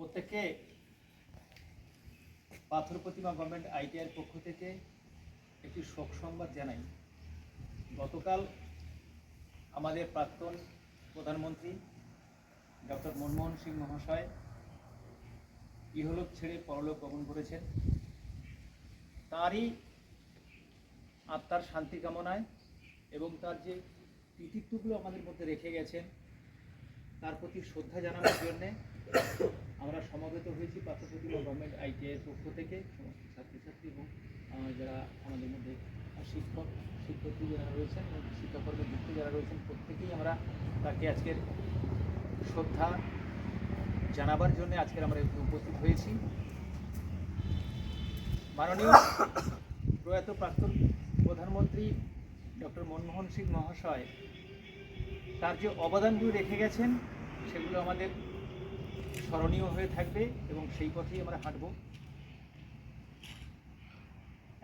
প্রত্যেককে পাথর প্রতিমা গভর্নমেন্ট আইটিআইয়ের পক্ষ থেকে একটি শোক সংবাদ জানাই। গতকাল আমাদের প্রাক্তন প্রধানমন্ত্রী ডক্টর মনমোহন সিং মহাশয় ইহলোক ছেড়ে পরলোক গমন করেছেন। তারই আত্মার শান্তি কামনায় এবং তার যে কৃতিত্বগুলো আমাদের মধ্যে রেখে গেছেন তার প্রতি শ্রদ্ধা জানানোর জন্যে আমরা সমবেত হয়েছি পাথর প্রতিমা গভর্নমেন্ট আইটিআইয়ের পক্ষ থেকে। সমস্ত ছাত্রছাত্রী এবং যারা আমাদের মধ্যে শিক্ষার্থী যারা রয়েছেন এবং শিক্ষাকর্মে যুক্ত যারা রয়েছেন প্রত্যেকেই আমরা তাকে আজকের শ্রদ্ধা জানাবার জন্য আজকের আমরা উপস্থিত হয়েছি। মাননীয় প্রয়াত প্রাক্তন প্রধানমন্ত্রী ডক্টর মনমোহন সিং মহাশয় তার যে অবদানগুলো রেখে গেছেন সেগুলো আমাদের স্মরণীয় হয়ে থাকবে এবং সেই পথেই আমরা হাঁটব।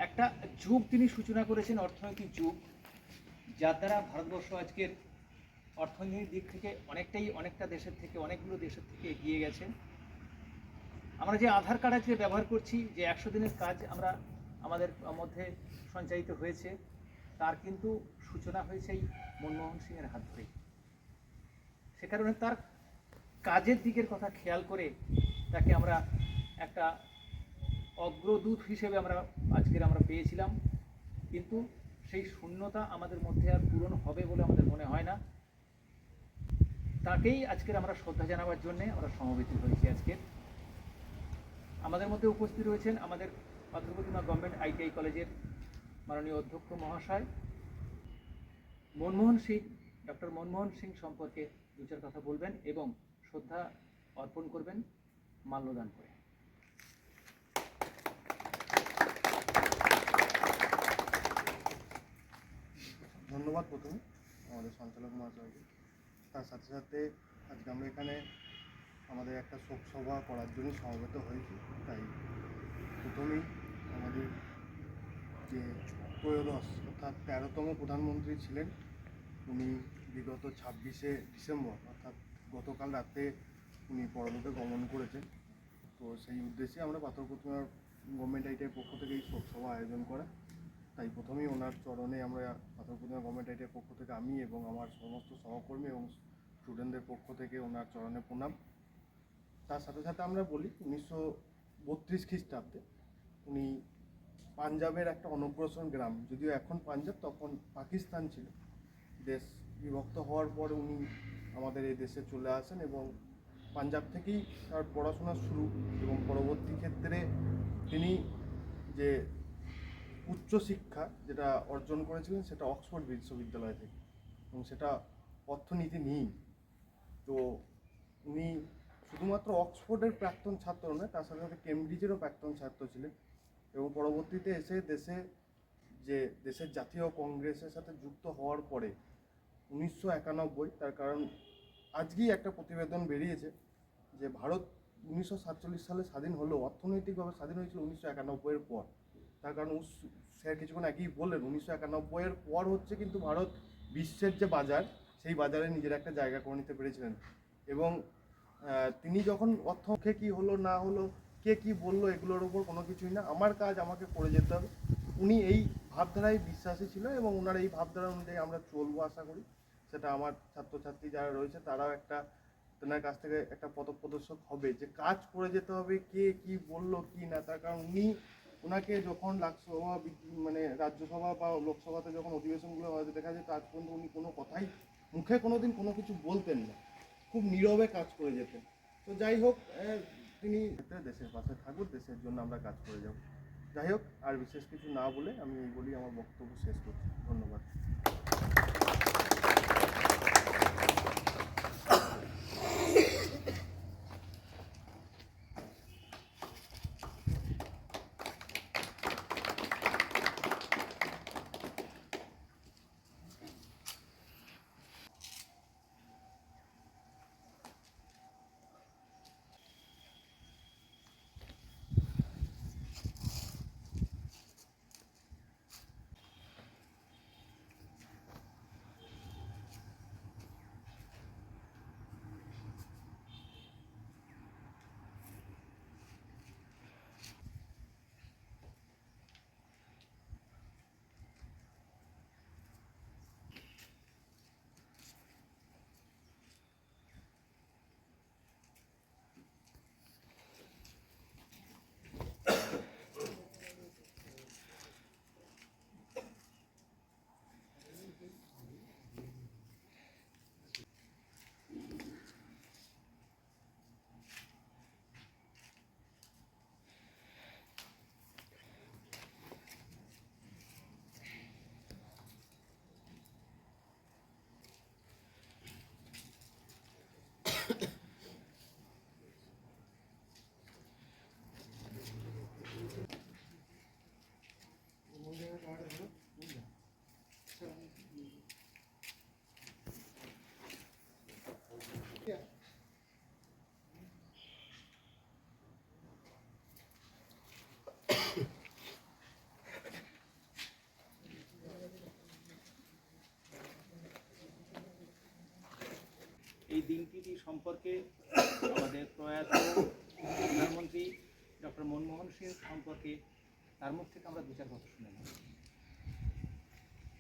একটা যুগ তিনি সূচনা করেছেন, অর্থনৈতিক যুগ, যার দ্বারা ভারতবর্ষ আজকের অর্থনৈতিক দিক থেকে অনেকগুলো দেশের থেকে এগিয়ে গেছে। আমরা যে আধার কার্ড আজকে ব্যবহার করছি, যে 100 দিনের কাজ আমাদের মধ্যে সঞ্চালিত হয়েছে, তার কিন্তু সূচনা হয়েছে এই মনমোহন সিংয়ের হাত ধরেই। সে কারণে তার কাজের দিকের কথা খেয়াল করে তাকে আমরা একটা অগ্রদূত হিসেবে আমরা পেয়েছিলাম, কিন্তু সেই শূন্যতা আমাদের মধ্যে আর পূরণ হবে বলে আমাদের মনে হয় না। তাকেই আজকের আমরা শ্রদ্ধা জানাবার জন্য আমরা সমবেত হয়েছি। আজকের আমাদের মধ্যে উপস্থিত রয়েছেন আমাদের পাথর প্রতিমা গভর্নমেন্ট আইটিআই কলেজের মাননীয় অধ্যক্ষ মহাশয়। ডক্টর মনমোহন সিং সম্পর্কে দু চার কথা বলবেন এবং শ্রদ্ধা অর্পণ করবেন মাল্যদান করে। ধন্যবাদ প্রথমে আমাদের সঞ্চালক মহাশয়কে। তার সাথে সাথে আজকে আমরা এখানে আমাদের একটা শোক সভা করার জন্য সমবেত হয়েছি। তাই প্রথমেই আমাদের যে ত্রয়োদশ অর্থাৎ 13তম প্রধানমন্ত্রী ছিলেন, উনি বিগত 26শে ডিসেম্বর অর্থাৎ গতকাল রাতে উনি পরলোকে গমন করেছেন। তো সেই উদ্দেশ্যে আমরা পাথর প্রতিমা গভর্নমেন্ট আইটিআইয়ের পক্ষ থেকে এই শোক সভা আয়োজন করা। তাই প্রথমেই ওনার চরণে আমরা পাথর প্রতিমা গভর্নমেন্ট আইটিআইয়ের পক্ষ থেকে আমি এবং আমার সমস্ত সহকর্মী এবং স্টুডেন্টদের পক্ষ থেকে ওনার চরণে প্রণাম। তার সাথে সাথে আমরা বলি 1932 খ্রিস্টাব্দে উনি পাঞ্জাবের একটা অনগ্রসর গ্রাম, যদিও এখন পাঞ্জাব তখন পাকিস্তান ছিল, দেশ বিভক্ত হওয়ার পর উনি আমাদের এই দেশে চলে আসেন এবং পাঞ্জাব থেকেই তার পড়াশোনা শুরু এবং পরবর্তী ক্ষেত্রে তিনি যে উচ্চশিক্ষা যেটা অর্জন করেছিলেন সেটা অক্সফোর্ড বিশ্ববিদ্যালয় থেকে, এবং সেটা অর্থনীতি নিয়েই। তো উনি শুধুমাত্র অক্সফোর্ডের প্রাক্তন ছাত্র নয়, তার সাথে সাথে কেমব্রিজেরও প্রাক্তন ছাত্র ছিলেন এবং পরবর্তীতে এসে দেশের জাতীয় কংগ্রেসের সাথে যুক্ত হওয়ার পরে 1991, তার কারণ আজকেই একটা প্রতিবেদন বেরিয়েছে যে ভারত 1947 সালে স্বাধীন হলেও অর্থনৈতিকভাবে স্বাধীন হয়েছিল 1991-এর পর। তার কারণ স্যার কিছুক্ষণ আগেই বললেন 1991-এর পর হচ্ছে কিন্তু ভারত বিশ্বের যে বাজার, সেই বাজারে নিজের একটা জায়গা করে নিতে পেরেছিলেন। এবং তিনি যখন অর্থকে কি হলো না হলো, কে কি বললো, এগুলোর ওপর কোনো কিছুই না, আমার কাজ আমাকে করে যেতে হবে, উনি এই ভাবধারায় বিশ্বাসী ছিল এবং ওনার এই ভাবধারা অনুযায়ী আমরা চলবো আশা করি। সেটা আমার ছাত্রছাত্রী যারা রয়েছে তারাও তেনার কাছ থেকে একটা পথপ্রদর্শক হবে যে কাজ করে যেতে হবে, কে কি বললো কি না। তার কারণ ওনাকে যখন লোকসভা রাজ্যসভা বা লোকসভাতে যখন অধিবেশনগুলো হয়তো দেখা যেত, আজ পর্যন্ত উনি কোনো কথাই মুখে কোনোদিন কোনো কিছু বলতেন না, খুব নীরবে কাজ করে যেতেন। তো যাই হোক, তিনি দেশের পাশে থাকুন, দেশের জন্য আমরা কাজ করে যাব। যাই হোক, আর বিশেষ কিছু না বলে আমি এই বলি আমার বক্তব্য শেষ করছি। ধন্যবাদ। এই দিনটি সম্পর্কে আমাদের প্রয়াত প্রধানমন্ত্রী ডক্টর মনমোহন সিং সম্পর্কে তার মুখ থেকে আমরা দু চার কথা শুনে নেব।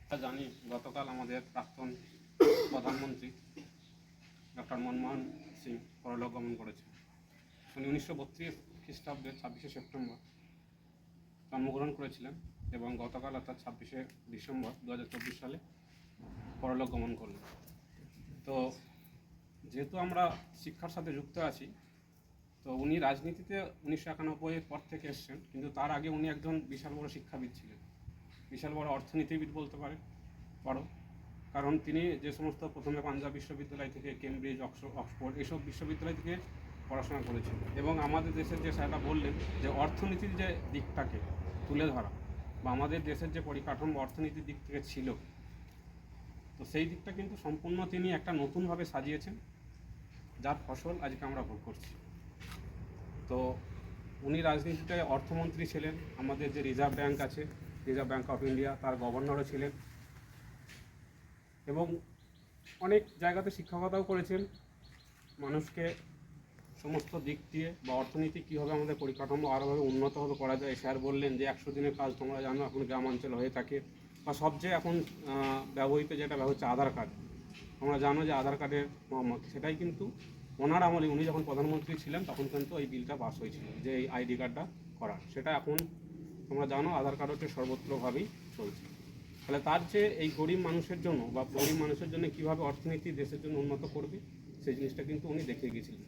আমরা জানি গতকাল আমাদের প্রাক্তন প্রধানমন্ত্রী ডক্টর মনমোহন সিং পরলোক গমন করেছেন। উনি 1932 খ্রিস্টাব্দের 26শে সেপ্টেম্বর জন্মগ্রহণ করেছিলেন এবং গতকাল অর্থাৎ 26শে ডিসেম্বর 2024 সালে পরলোক গমন করলেন। তো যেহেতু আমরা শিক্ষার সাথে যুক্ত আছি, তো উনি রাজনীতিতে 1991-এর পর থেকে এসছেন, কিন্তু তার আগে উনি একজন বিশাল বড় শিক্ষাবিদ ছিলেন, বিশাল বড় অর্থনীতিবিদ বলতে পারো। কারণ তিনি যে সমস্ত প্রথমে পাঞ্জাব বিশ্ববিদ্যালয় থেকে কেমব্রিজ, অক্সফোর্ড এসব বিশ্ববিদ্যালয় থেকে পড়াশোনা করেছেন এবং আমাদের দেশের যে স্যারটা বললেন যে অর্থনীতির যে দিকটাকে তুলে ধরা বা আমাদের দেশের যে পরিকাঠামো অর্থনীতির দিক থেকে ছিল, তো সেই দিকটা কিন্তু সম্পূর্ণ তিনি একটা নতুনভাবে সাজিয়েছেন, যার ফসল আজকে আমরা ভোগ করছি। তো উনি রাজনীতিতে অর্থমন্ত্রী ছিলেন, আমাদের যে রিজার্ভ ব্যাংক আছে, রিজার্ভ ব্যাংক অফ ইন্ডিয়া, তার গভর্নরও ছিলেন এবং অনেক জায়গাতে শিক্ষকতাও করেছেন। মানুষকে সমস্ত দিক দিয়ে বা অর্থনীতি কীভাবে আমাদের পরিকাঠামো আরোভাবে উন্নতভাবে করা যায়, স্যার বললেন যে 100 দিনের কাজ তোমরা জানো এখন গ্রামাঞ্চলে হয়ে থাকে, বা সবচেয়ে এখন ব্যবহৃত যেটা হচ্ছে আধার কার্ড। তোমরা জানো যে আধার কার্ডের সেটাই কিন্তু ওনার আমলে, উনি যখন প্রধানমন্ত্রী ছিলেন তখন কিন্তু এই বিলটা পাস হয়েছিল যে এই আইডি কার্ডটা করার। সেটা এখন তোমরা জানো আধার কার্ড হচ্ছে সর্বত্রভাবেই চলছে। তাহলে তার যে এই গরিব মানুষের জন্য বা গরিব মানুষের জন্য কীভাবে অর্থনীতি দেশের জন্য উন্নত করবে সেই জিনিসটা কিন্তু উনি দেখিয়ে গিয়েছিলেন।